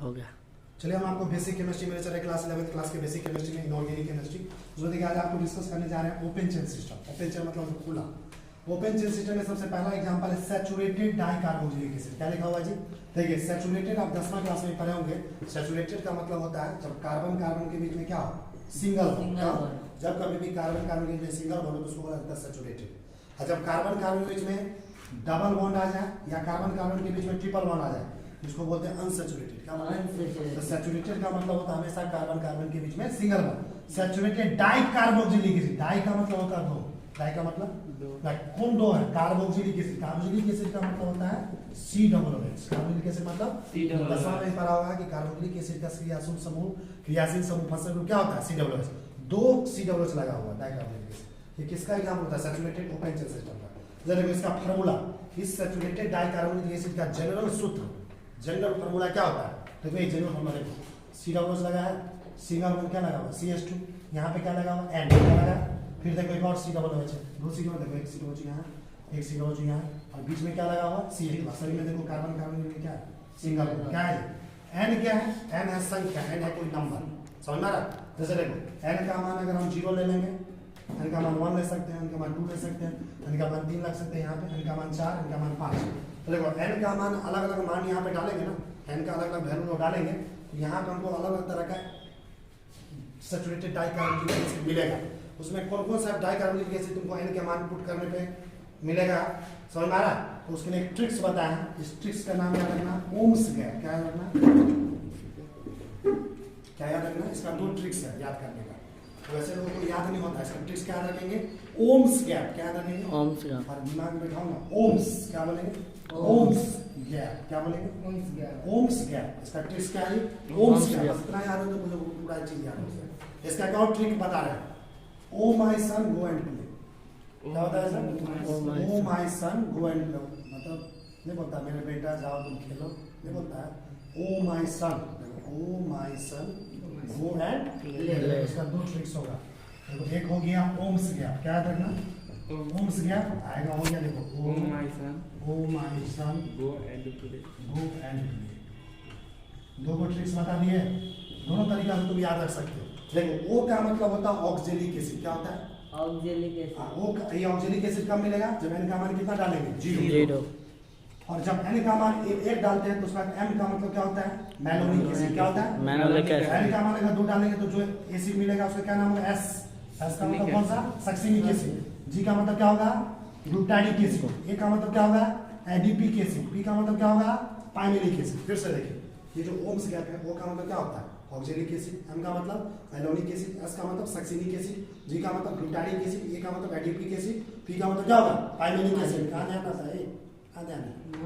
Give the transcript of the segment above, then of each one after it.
हो गया। चलिए हम आपको बेसिक केमिस्ट्री में चल रहे क्लास 11th क्लास के बेसिक केमिस्ट्री में इनऑर्गेनिक केमिस्ट्री उसमें देखिए आज आपको डिस्कस करने जा रहे हैं open chain system. Open chain मतलब खुला। ओपन चेन सिस्टम में सबसे पहला एग्जांपल है सैचुरेटेड डाइकार्बोक्सिलिक एसिड। क्या लिखा हुआ जी? देखिए सैचुरेटेड आप 10वां क्लास में पढ़े होंगे। सैचुरेटेड का मतलब होता है जब कार्बन कार्बन के बीच में क्या हो सिंगल बॉन्ड। जब कभी भी कार्बन कार्बन के बीच में सिंगल बॉन्ड हो तो उसको बोला जाता है सैचुरेटेड। और जब कार्बन कार्बन के बीच में डबल बॉन्ड आ जाए या कार्बन कार्बन के बीच में ट्रिपल बॉन्ड आ जाए इसको बोलते हैं अनसैचुरेटेड। क्या मतलब है? तो सैचुरेटेड का मतलब होता है हमेशा कार्बन कार्बन के बीच में single bond. Saturated dicarboxylic acid. Di का मतलब होता है दो। डाई का मतलब कौन दो है? Carboxylic acid. कार्बोक्सिलिक एसिड का मतलब होता है COOH। कार्बोक्सिलिक एसिड मतलब 10वां में पढ़ा होगा कि कार्बोक्सिलिक एसिड का क्रियाशील समूह फंक्शन ग्रुप क्या होता है? COOH। दो COOH लगा हुआ है डाइकार्बोक्सिलिक एसिड। ये किसका एग्जांपल होता है? सैचुरेटेड ओपन चेन सिस्टम का। जरा इसका फार्मूला इस सैचुरेटेड डाइकार्बोक्सिलिक एसिड का जनरल सूत्र जनरल फार्मूला क्या होता है? तो ये जनरल फार्मूला देखो COOH लगा है सिंगल बॉन्ड क्या लगा हुआ CH2 यहाँ पे क्या लगा हुआ N क्या लगा। फिर देखो एक और COOH है दो COOH देखो एक COOH यहाँ एक COOH यहाँ और बीच में क्या लगा हुआ CH2। सभी में देखो कार्बन कार्बन में क्या है सिंगल बॉन्ड। क्या है N क्या है? N है संख्या N है कोई नंबर। समझ में आ रहा? जैसे देखो N का मान अगर हम 0 ले लेंगे N का मान 1 ले सकते हैं N का मान 2 ले सकते हैं N का मान 3 लग सकते हैं यहाँ पे N का मान 4 N का मान 5। तो देखो N का मान अलग अलग मान यहाँ पे डालेंगे ना N का अलग अलग वैल्यू डालेंगे तो यहाँ पे हमको अलग अलग तरह का सैचुरेटेड डाइकार्बोक्सिलिक एसिड मिलेगा। उसमें कौन कौन सा डाइकार्बोक्सिलिक एसिड तुमको N के मान पुट करने पे मिलेगा समझ में आ रहा? तो उसके लिए एक ट्रिक्स बताया है। इस ट्रिक्स का नाम याद रखना ओम्स गैप। क्या याद रखना? क्या याद रखना? इसका दो ट्रिक्स है याद करने का। तो वैसे लोगों को याद नहीं होता इसका ट्रिक्स क्या याद रखेंगे? OMS GAP. क्या याद रखेंगे? OMS GAP. और दिमाग में बैठाऊंगा ओम्स क्या बोलेंगे? OMS GAP. क्या बोलेंगे? OMS GAP. OMS GAP. इसका ट्रिक्स क्या है? OMS GAP. इतना याद हो तो मुझे पूरा चीज याद हो जाए। इसका क्या ट्रिक बता रहे हैं? Oh my son go and play. क्या होता है sir? Oh my son go and play मतलब नहीं बोलता मेरे बेटा जाओ तुम खेलो नहीं बोलता है oh my son. Oh my son go and play. इसका दो ट्रिक्स होगा। देखो एक हो गया ओम्स गैप। क्या याद रखना? ओम्स गैप आएगा हो गया देखो oh my son go and play. दो को ट्रिक्स बता दिए। दोनों तरीका से तुम याद रख सकते हो। देखो ओ का मतलब होता है ऑक्जेलिक एसिड। क्या होता है? Oxalic acid. ओ ये ऑक्जेलिक एसिड कब मिलेगा? जब N का मान कितना डालेंगे? 0। और जब N का मान 1 डालते हैं तो उसका M का मतलब क्या होता है? Malonic acid. क्या होता है? Malonic acid. N का मान अगर 2 डालेंगे तो जो एसिड मिलेगा उसका क्या नाम होगा? S का मतलब कौन सा? Succinic acid. G का मतलब क्या होगा? ग्लूटानिक एसिड। A का मतलब क्या होगा? Adipic acid. P का मतलब क्या होगा? Pimelic acid. फिर से देखिए ये जो ओम्स गैप है O का मतलब क्या होता है? Oxalic acid. M का मतलब मैलोनिक एसिड। S का मतलब सक्सिनिक एसिड। G का मतलब ग्लूटानिक एसिड। A का मतलब एडिपिक एसिड। P का मतलब क्या होगा? Pimelic acid. कहां ध्यान रखना है?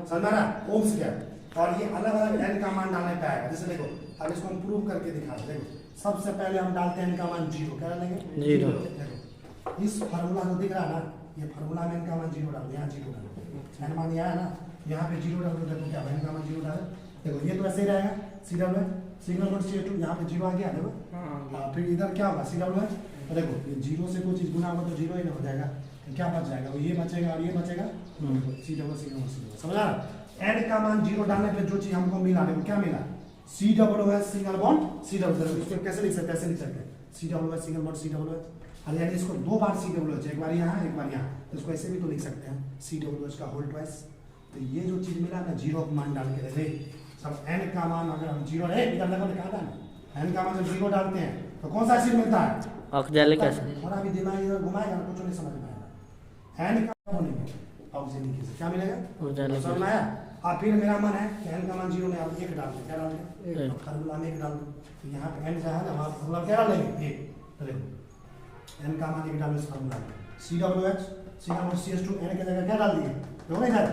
समझ में आ रहा? OMS GAP. और ये अलग अलग N का मान डालने पे आएगा। जैसे देखो अब इसको हम प्रूव करके दिखा रहे। देखो सबसे पहले हम डालते हैं N का मान 0। क्या डालेंगे? 0। देखो इस फार्मूला को दिख रहा है ना ये फार्मूला में N का मान 0 डालो यहाँ 0 डालो N मान यहाँ है ना यहाँ पे 0 डालो। देखो क्या N का मान 0 डालो। देखो ये तो ऐसे ही रहेगा सिग्नल नोट CH2 यहाँ पे 0 आ गया देखो। फिर इधर क्या होगा COOH। तो देखो ये 0 से कोई चीज गुना होगा तो 0 ही ना हो जाएगा। क्या बच जाएगा? वो ये बचेगा और ये बचेगा COOH। समझ आ रहा? N का मान 0 डालने पे जो चीज हमको मिला देखो क्या मिला? COOH single bond COOH। इसको कैसे लिख सकते हैं? ऐसे लिख सकते हैं COOH सिंगल बॉन्ड COOH। और यानी इसको दो बार COOH एक बार यहाँ एक बार यहाँ तो इसको ऐसे भी तो लिख सकते हैं COOH का होल ट्वाइस। तो ये जो चीज मिला ना 0 का मान डाल के दे सब N का मान अगर हम 0 है इधर लगा दिखा था ना N का मान जब 0 डालते हैं तो कौन सा एसिड मिलता है? Oxalic acid. और अभी दिमाग इधर घुमाएगा कुछ नहीं समझ में आएगा। N का बोलेंगे ऑक्जेलिक एसिड। क्या मिलेगा? ऑक्जेलिक। समझ में आया? और फिर मेरा मन है कि N का मान 0 नहीं अब 1 डाल दे। क्या डाल दे? फार्मूला में 1 डाल दो। तो यहाँ पे N जो है ना वहाँ फार्मूला क्या डालेंगे? 1। तो देखो N का मान 1 डालो इस फार्मूला में COOH CH2 N की जगह क्या डाल दिए? तो नहीं जाए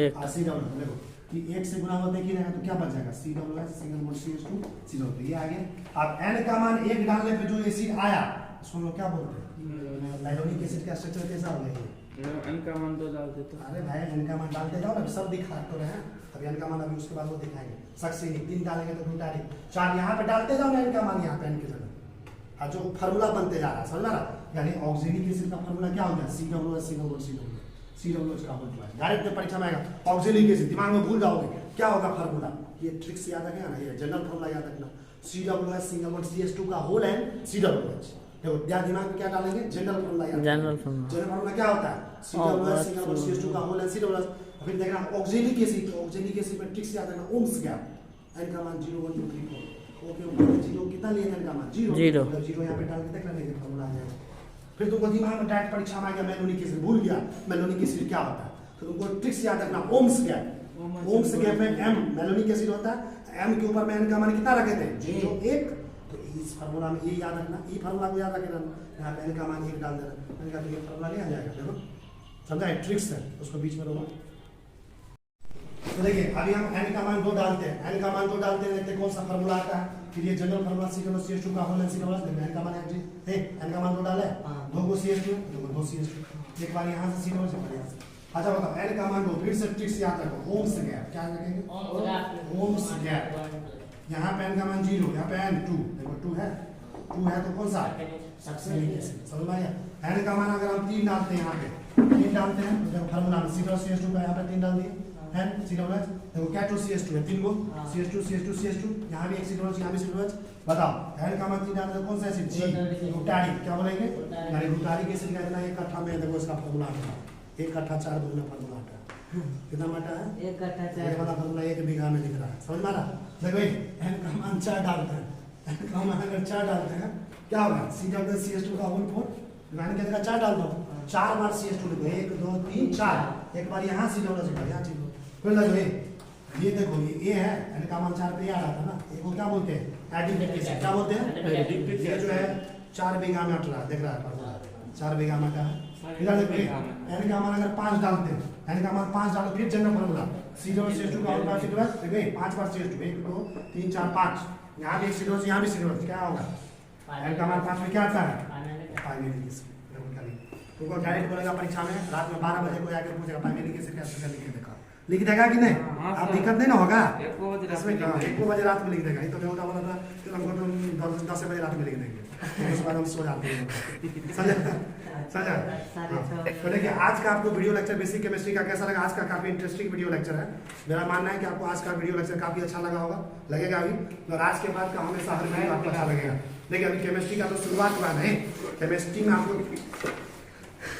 1 COOH। देखो कि 1 से गुना होते ही रहेगा तो क्या बच जाएगा? COOH single bond CH2 0। तो ये आ गया। अब N का मान 1 डालने पे जो एसिड आया उसको लोग क्या बोलते हैं? मैलोनिक एसिड का स्ट्रक्चर कैसा हो गया? N का मान तो डाल देते। अरे भाई N का मान डालते जाओ ना सब दिखा तो रहे हैं। अभी N का मान अभी उसके बाद वो दिखाएंगे। सक्सिनिक 3 डालेंगे तो ग्लूटानिक 4 यहाँ पे डालते जाओ ना N का मान यहाँ पे N की जगह। और जो फार्मूला बनते जा रहा है समझ रहा? यानी ऑक्जेलिक एसिड का फार्मूला क्या हो गया? COOH सिंगल बॉन्ड COOH का होल ट्वाइस। डायरेक्ट परीक्षा में आएगा ऑक्जेलिक एसिड दिमाग में भूल जाओगे क्या होगा फार्मूला, ये ट्रिक्स याद रखना ना, ये जनरल फार्मूला याद रखना, COOH सिंगल बॉन्ड CH2 का होल एंड COOH। देखो क्या दिमाग में क्या डालेंगे, जनरल फार्मूला याद। General formula. जनरल फार्मूला क्या होता है, COOH सिंगल बॉन्ड CH2 का होल एंड COOH। फिर देखना ऑक्सिलिक एसिड, ऑक्सिलिक एसिड में ट्रिक्स याद रखना, ओम्स गैप, n का मान 0 1 2 3 4, ओके ऊपर 0 कितना लिए n का मान 0, 0 यहाँ पे डाल के देखना नहीं फार्मूला आ जाएगा। फिर तुमको दिमाग में डायरेक्ट परीक्षा में आ गया मैलोनिक एसिड, भूल गया मैलोनिक एसिड क्या होता है, तो तुमको ट्रिक्स याद रखना, ओम्स गैप। ओम्स गैप में m मैलोनिक एसिड होता है, m के ऊपर में n का मान कितना रखे थे 0 1, तो इस फार्मूला में ये याद रखना, ये फार्मूला को याद रखना, यहाँ पे n का मान 1 डाल देना, n का तो ये फार्मूला नहीं आ जाएगा। देखो समझा, ट्रिक्स है, उसको बीच में रोको। तो देखिए अभी हम n का मान 2 डालते हैं, n का मान 2 डालते हैं, देखते कौन सा फार्मूला आता है। फिर ये जनरल फार्मूला CH2 का होल एंड COOH, n का मान है n का मान 2 डाला है, 2 को CH2 2 CH2, एक बार यहाँ से COOH एक बार यहाँ से। अच्छा बताओ n का मान 2, फिर से ट्रिक्स याद रखो, ओम्स गैप, क्या रखेंगे ओम्स गैप। यहाँ पे n का मान 0, यहाँ पे n 2, देखो 2 है तो कौन सा सक्सेनिक एसिड, समझ में आया। n का मान अगर हम 3 डालते हैं, यहाँ पे 3 डालते हैं, तो देखो फार्मूला में CH2 का यहाँ पे 3 डाल दिए, n COOH, देखो क्या 2 CH2 है, 3 को CH2 यहाँ भी एक COOH, यहाँ भी COOH। बताओ n का मान 3 डालते हैं, कौन सा एसिड, G ग्लूटारिक, क्या बोलेंगे, यानी ग्लूटारिक एसिड का इतना एक कट्ठा में देखो इसका फार्मूला आता है, 1 कट्ठा 4 दुगना फार्मूला आता है, कितना माटा है 1 कट्ठा 4, ये वाला फार्मूला 1 बीघा में लिख रहा है, समझ में आ रहा। देखो n का मान 4 डालते हैं, n का मान अगर 4 डालते हैं क्या होगा, CH2 का होल 4, यानी कि 4 डाल दो, 4 बार CH2 लिखो, 1 2 3 4, एक बार यहाँ COOH एक बार यहाँ COOH। फिर लगो ये देखो ये है, n का मान 4 पे आ रहा था ना, ये को क्या बोलते हैं एडिक्टिव एसिड, क्या बोलते हैं, ये जो है 4 बीघा में अट रहा है, देख रहा है फार्मूला 4 बीघा में का है। इधर देखो n का मान अगर 5 डालते हैं, n का मान 5 डालो, फिर जनरल फार्मूला CH2 का होल COOH, देखो 5 बार CH2 1 2 3 4 5, यहाँ भी COOH यहाँ भी COOH, क्या होगा n का मान 5 में क्या आता है फाइनली एसिड। तुमको डायरेक्ट बोलेगा परीक्षा में रात में 12 बजे को आके पूछेगा फाइनली एसिड कैसे लिख देखा, लिख देगा कि नहीं, आप दिक्कत नहीं ना होगा, इसमें 1 बजे रात में लिख देगा, ये तो बेटा बोला था कि हमको तो 10 बजे रात में लिख देंगे, उसके बाद हम सो जाते हैं, समझा। तो देखिए आज का आपको वीडियो लेक्चर बेसिक केमिस्ट्री का कैसा लगा, आज का काफी इंटरेस्टिंग वीडियो लेक्चर है, मेरा मानना है कि आपको आज का वीडियो लेक्चर काफी अच्छा लगा होगा, लगेगा भी, और आज के बाद का हमेशा हर वीडियो आपको अच्छा लगेगा। देखिए अभी केमिस्ट्री का तो शुरुआत हुआ नहीं, केमिस्ट्री में आपको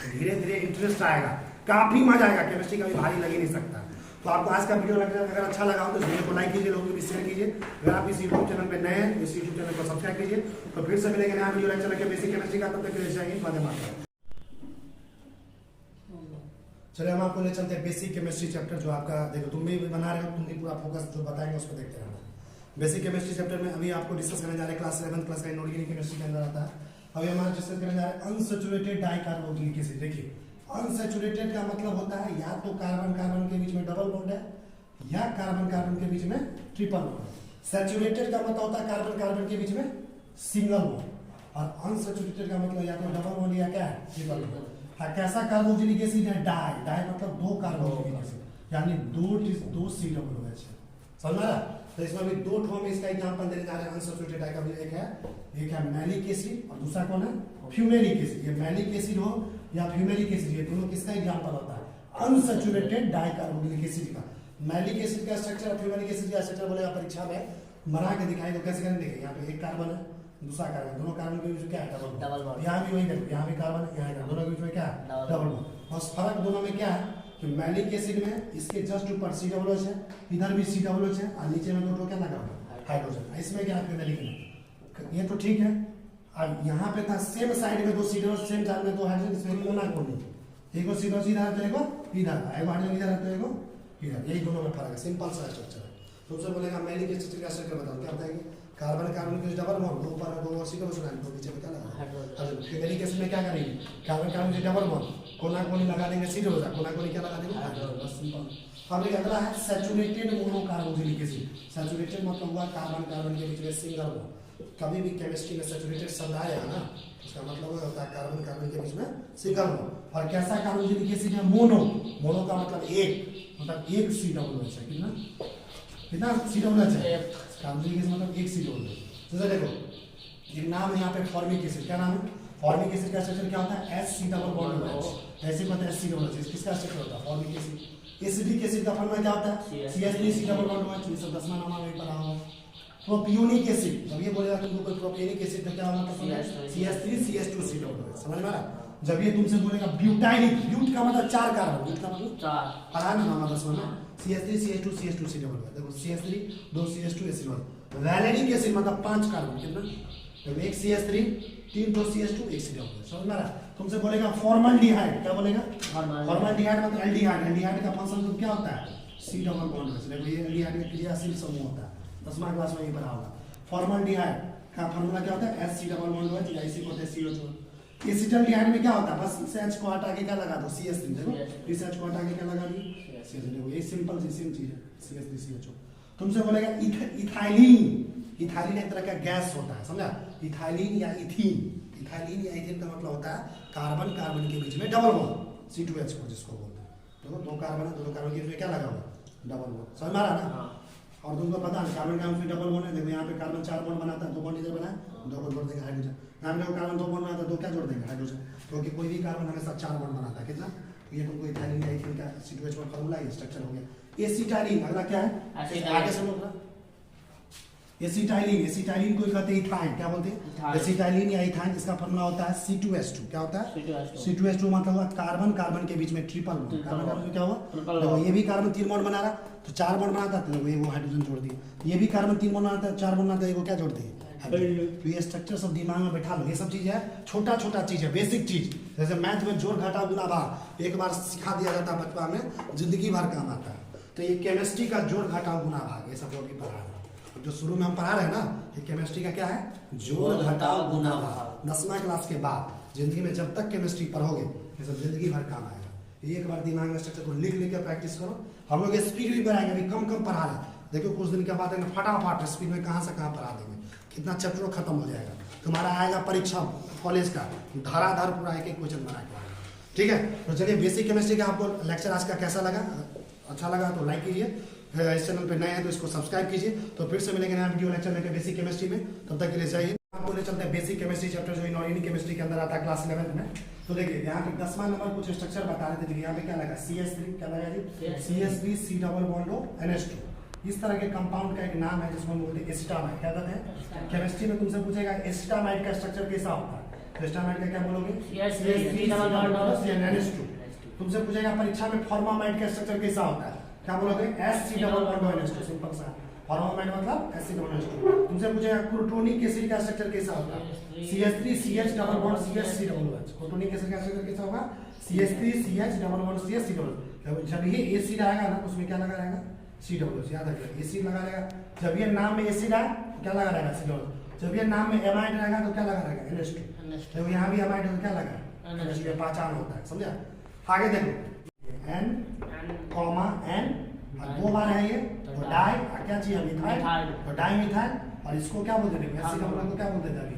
धीरे धीरे इंटरेस्ट आएगा, काफी मजा आएगा, केमिस्ट्री का भी भारी लग ही नहीं सकता। तो आपको आज का वीडियो अगर अच्छा लगा हो तो इस वीडियो को लाइक कीजिए, लोगों को भी शेयर कीजिए, अगर आप इस यूट्यूब चैनल पे नए हैं तो इस यूट्यूब चैनल को सब्सक्राइब कीजिए। तो फिर से मिलेंगे नया वीडियो लेक्चर लेके बेसिक केमिस्ट्री का, तब तक के लिए चाहिए वंदे मातरम। चलिए हम आपको ले चलते हैं बेसिक केमिस्ट्री चैप्टर, जो आपका देखो तुम भी बना रहे हो, तुम भी पूरा फोकस जो बताएंगे उस पर देखते रहना। बेसिक केमिस्ट्री चैप्टर में अभी आपको डिस्कस करने जा रहे हैं क्लास 7 क्लास का इनऑर्गेनिक केमिस्ट्री के अंदर आता है। अभी हमारा डिस्कस करने जा रहे हैं अनसैचुरेटेड डाइकार्बोक्सिलिक एसिड। देखिए अनसैचुरेटेड का मतलब होता है या तो कार्बन कार्बन के बीच में डबल बॉन्ड है या कार्बन कार्बन के बीच में ट्रिपल बॉन्ड। सैचुरेटेड का मतलब होता है कार्बन कार्बन के बीच में सिंगल बॉन्ड, और अनसैचुरेटेड का मतलब या तो डबल बॉन्ड या क्या है ट्रिपल बॉन्ड। हाँ, कैसा कार्बोक्सिलिक एसिड है, डाई, डाई मतलब 2 कार्बोक्सिलिक एसिड, यानी 2 COOH। समझ में आ रहा? तो इसमें भी 2 ठो में इसका एग्जांपल देने जा रहे हैं अनसैचुरेटेड डाई का। एक है मैलिक एसिड और दूसरा कौन है फ्यूमेरिक एसिड। ये मैलिक एसिड हो या फ्यूमेरिक एसिड, ये दोनों किसका एग्जांपल होता है अनसैचुरेटेड डाइकार्बोक्सिलिक एसिड का। मैलिक एसिड का स्ट्रक्चर और फ्यूमेरिक एसिड का स्ट्रक्चर बोलेगा परीक्षा में बना के दिखाई दो, कैसे करेंगे। देखिए यहाँ पे एक कार्बन है, दूसरा कार्बन, दोनों कार्बन के बीच में क्या है डबल बॉन्ड। यहाँ भी वही देखो, यहाँ भी कार्बन, यहाँ दोनों के बीच में क्या है डबल बॉन्ड। बस फर्क दोनों में क्या है कि मैलिक एसिड में इसके जस्ट ऊपर COOH है, इधर भी COOH है, और नीचे में 2 क्या लगा हाइड्रोजन। इसमें क्या है फ्यूमेरिक में, ये तो ठीक है। अब यहाँ पे था सेम साइड में 2 COOH, सेम साइड में 2 हाइड्रोजन, इसमें मोनोकोन है, एक COOH इधर है तो एक इधर, एक हाइड्रोजन इधर है तो एक इधर, यही दोनों में फर्क है, सिंपल सा स्ट्रक्चर है। तुमसे बोलेगा मैलिक एसिड का स्ट्रक्चर बताओ, क्या बताएंगे कार्बन कार्बन के डबल बॉन्ड, 2 ऊपर 2 और COOH है, तो नीचे में क्या लगा हाइड्रोजन। फ्यूमेरिक एसिड में क्या करेंगे कार्बन कार्बन के डबल बॉन्ड, कोना कोनी लगा देंगे COOH, कोना कोनी क्या लगा देंगे हाइड्रोजन, बस सिंपल। अब एक अगला है सैचुरेटेड मोनोकार्बोक्सिलिक एसिड। सैचुरेटेड मतलब हुआ कार्बन कार्बन के बीच में सिंगल बॉन्ड। कभी भी केमिस्ट्री में सैचुरेटेड शब्द आएगा ना, उसका मतलब होता है कार्बन कार्बन के बीच में सिंगल बॉन्ड। और कैसा कार्बोक्सिलिक एसिड है मोनो, मोनो का मतलब एक, मतलब एक COOH है, कितना COOH है कार्बोक्सिलिक एसिड मतलब एक COOH। जैसे देखो एक नाम है यहाँ पे फॉर्मिक एसिड, क्या नाम है फॉर्मिक एसिड का स्ट्रक्चर क्या होता है SC डबल बॉन्ड OH, ऐसे कहते हैं SC डबल OH। किसका स्ट्रक्चर होता है फॉर्मिक एसिड, एसिडिक एसिड का फॉर्मूला क्या होता है CH3 डबल बॉन्ड OH। ये सब 10वां नामा में पढ़ा होगा। प्रोपियोनिक एसिड, जब ये बोलेगा तुमको कोई प्रोपियोनिक एसिड का क्या होगा CH3 CH2 डबल OH, समझ में आ रहा? जब ये तुमसे बोलेगा ब्यूटाइलिक, ब्यूट का मतलब 4 कार्बन, ब्यूट का मतलब 4 पढ़ा ना नामा 10वां में CH3 CH2 डबल OH। देखो CH3 2 CH2 एसिड। वैलेनिक एसिड मतलब 5 कार्बन, कितना? देखो एक CH3 3 2 CH2 एक C डबल OH, समझ में आ रहा? तुमसे बोलेगा फॉर्मल्डिहाइड, क्या बोलेगा? फॉर्मल्डिहाइड मतलब एल्डिहाइड। एल्डिहाइड का फंक्शन क्या होता है C डबल बॉन्ड OH। देखो ये एल्डिहाइड का क्रियाशील समूह होता है, 10वां क्लास में ये पढ़ा होगा। फॉर्मल्डिहाइड का फार्मूला क्या होता है HC डबल बॉन्ड OH या इसी को होता है CH2। एसिटाल्डिहाइड में क्या होता है? बस इस H को हटा के क्या लगा दो CH3, देखो इस H को हटा के क्या लगा दी CH3। देखो ये सिंपल सी सेम चीज है CH3 CH2। तुमसे बोलेगा इथाइलिन, इथाइलिन एक तरह का गैस होता है, समझा? इथाइलिन या इथीन, इथाइलिन या इथीन का मतलब होता है कार्बन कार्बन के बीच में डबल बॉन्ड C2H को जिसको बोलते हैं। देखो दो कार्बन है, दो कार्बन के बीच में क्या लगा हुआ डबल बॉन्ड, समझ में आ रहा ना? और तुमको पता है कार्बन कार्बन में डबल बॉन्ड है। देखो यहाँ पे कार्बन 4 बॉन्ड बनाता है, 2 बॉन्ड इधर बना है, 2 को जोड़ देगा हाइड्रोजन। यहाँ पे कार्बन 2 बॉन्ड बनाता है, 2 क्या जोड़ देगा हाइड्रोजन, क्योंकि कोई भी कार्बन हमेशा 4 बॉन्ड बनाता है। कितना? ये तुमको इथाइलिन या इथीन का C2H में फार्मूला ये स्ट्रक्चर हो गया। एसिटाइलिन अगला क्या है? आगे से बोल रहा एसिटाइलिन, एसिटाइलिन को कहते हैं इथाइन, क्या बोलते हैं? एसिटाइलिन या इथाइन, इसका फार्मूला होता है C2H2। क्या होता है C2H2 मतलब हुआ कार्बन कार्बन के बीच में ट्रिपल बॉन्ड। कार्बन कार्बन में क्या हुआ? देखो ये भी कार्बन 3 बॉन्ड बना रहा तो 4 बॉन्ड बनाता है, देखो ये वो हाइड्रोजन जोड़ दिए। ये भी कार्बन 3 बॉन्ड बनाता है, 4 बॉन्ड बनाता है, ये क्या जोड़ दिए? तो ये स्ट्रक्चर सब दिमाग में बैठा लो। ये सब चीज है छोटा छोटा चीज है, बेसिक चीज। जैसे मैथ में जोड़ घटा गुना भाग एक बार सिखा दिया जाता है बचपन में, जिंदगी भर काम आता है। तो ये केमिस्ट्री का जोड़ घटा गुना भाग ये सब जो भी पढ़ा है, जो शुरू में हम पढ़ा रहे हैं ना, ये केमिस्ट्री का क्या है? जोड़ घटाव गुना भाग। 10वां क्लास के बाद जिंदगी में जब तक केमिस्ट्री पढ़ोगे ये सब जिंदगी भर काम आएगा। एक बार दिमाग में स्ट्रक्चर को लिख लिख के प्रैक्टिस करो। हम लोग स्पीड भी बढ़ाएंगे, अभी कम कम पढ़ा रहे हैं, देखो कुछ दिन के बाद फटाफट स्पीड में कहाँ से कहाँ पढ़ा देंगे, कितना चैप्टर खत्म हो जाएगा। तुम्हारा आएगा परीक्षा कॉलेज का धराधर पूरा एक एक क्वेश्चन बना के आएगा। ठीक है, तो चलिए बेसिक केमिस्ट्री का आपको लेक्चर आज का कैसा लगा? अच्छा लगा तो लाइक कीजिए, इस चैनल पे नए हैं तो इसको सब्सक्राइब कीजिए। तो फिर से मिलेंगे नया वीडियो लेक्चर लेकर बेसिक केमिस्ट्री में, तब तक के लिए चाहिए। आपको ले चलते हैं बेसिक केमिस्ट्री चैप्टर जो इनऑर्गेनिक केमिस्ट्री के अंदर आता है क्लास 11th में। तो देखिए यहाँ पे 10वां नंबर कुछ स्ट्रक्चर बता रहे थे। देखिए यहाँ पे क्या लगा CH3, क्या लगा जी CH3 C double bond NH2। इस तरह के कंपाउंड का एक नाम है जिसको हम बोलते हैं एसिटामाइड। क्या कहते हैं? केमिस्ट्री में तुमसे पूछेगा एसिटामाइड का स्ट्रक्चर कैसा होता है, तो एसिटामाइड का क्या बोलोगे? CH3 double bond NH2। तुमसे पूछेगा परीक्षा में फॉर्मामाइड का स्ट्रक्चर कैसा होता है, क्या बोलोगे? SC double bond NH2। Simple सा फॉर्मामाइड मतलब SC डबल NH2। तुमसे पूछेगा क्रोटोनिक एसिड का स्ट्रक्चर कैसा होता है? CH3 CH double bond CH double OH। Crotonic acid का स्ट्रक्चर कैसा होगा? CH3 CH double bond CH double OH। जब ये एसिड आएगा ना उसमें क्या लगा रहेगा? C double OH। याद रखिए एसिड लगा रहेगा। जब ये नाम में एसिड आए तो क्या लगा रहेगा? C double OH। जब ये नाम में एमाइड रहेगा तो क्या लगा रहेगा? NH2। तो यहाँ भी एमाइड तो क्या लगा? NH2 पहचान होता है, समझा? आगे देखो N कॉमा N, 2 बार है ये तो डाई, क्या चाहिए? मिथाइल, तो डाई मिथाइल। और इसको क्या बोलते हैं? SC डबल बॉन्ड को क्या बोलते थे अभी?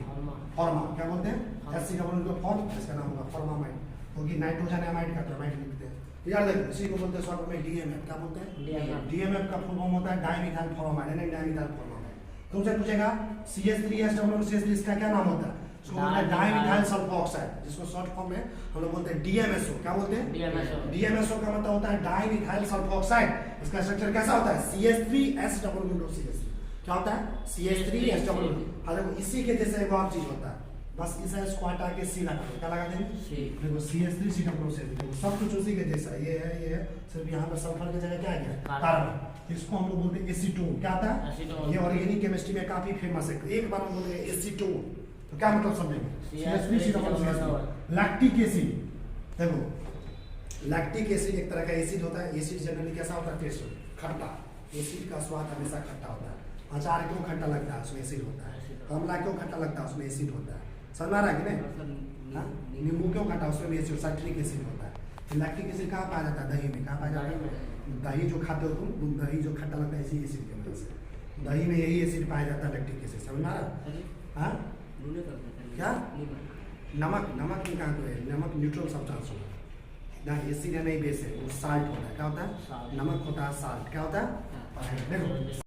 फॉर्मा। क्या बोलते हैं? SC डबल बॉन्ड को फॉर्म, इसका नाम होगा फॉर्मामाइड, क्योंकि नाइट्रोजन एमाइड का टर्माइड लिखते हैं। यार देखो इसी को बोलते हैं शॉर्ट में DMF। क्या बोलते हैं? DMF का फुल फॉर्म होता है डाइमिथाइल फॉर्मामाइड, यानी डाइमिथाइल फॉर्मामाइड। तुमसे पूछेगा CH3 डबल CH3 इसका क्या नाम होता है? डाइमिथाइल सल्फोक्साइड, जिसको शॉर्ट फॉर्म में हम लोग बोलते हैं DMSO। क्या बोलते हैं? DMSO का मतलब होता है डाइमिथाइल सल्फोक्साइड। इसका स्ट्रक्चर कैसा होता है? CH3S double bond CH3। क्या होता है? CH3S double bond. और इसी के जैसे एक और चीज होता है, बस इस S को हटा के C लगा दो। क्या लगा देंगे? देखो CH3 C डबल CH3, सब कुछ उसी के जैसा ये है, सिर्फ यहाँ पर सल्फर की जगह क्या है? कार्बन। इसको हम लोग बोलते हैं एसीटोन। क्या आता है? ये ऑर्गेनिक केमिस्ट्री में काफी फेमस है। एक बार हम बोलेंगे एसीटोन तो क्या मतलब समझेंगे? CH3 C double CH3। Lactic acid, देखो लैक्टिक एसिड एक तरह का एसिड होता है। एसिड जनरली कैसा होता है? टेस्ट खट्टा। एसिड का स्वाद हमेशा खट्टा होता है। अचार क्यों खट्टा लगता है? उसमें एसिड होता है। आंवला क्यों खट्टा लगता है? उसमें एसिड होता है। समझ आ रहा है कि नहीं? नींबू क्यों खट्टा? उसमें भी एसिड साइट्रिक एसिड होता है। लैक्टिक एसिड कहाँ पाया जाता है? दही में। कहाँ पाया जाता है? दही जो खाते हो तुम, दही जो खट्टा लगता है इसी एसिड की वजह से। दही में यही एसिड पाया जाता है, लैक्टिक एसिड। समझ आ रहा है? हाँ क्या? नमक, नमक में कहाँ को है? नमक न्यूट्रल सब्सटेंस होता है, ना एसिड है नहीं बेस है, वो साल्ट होता है। क्या होता है? नमक होता है साल्ट। क्या होता है? देखो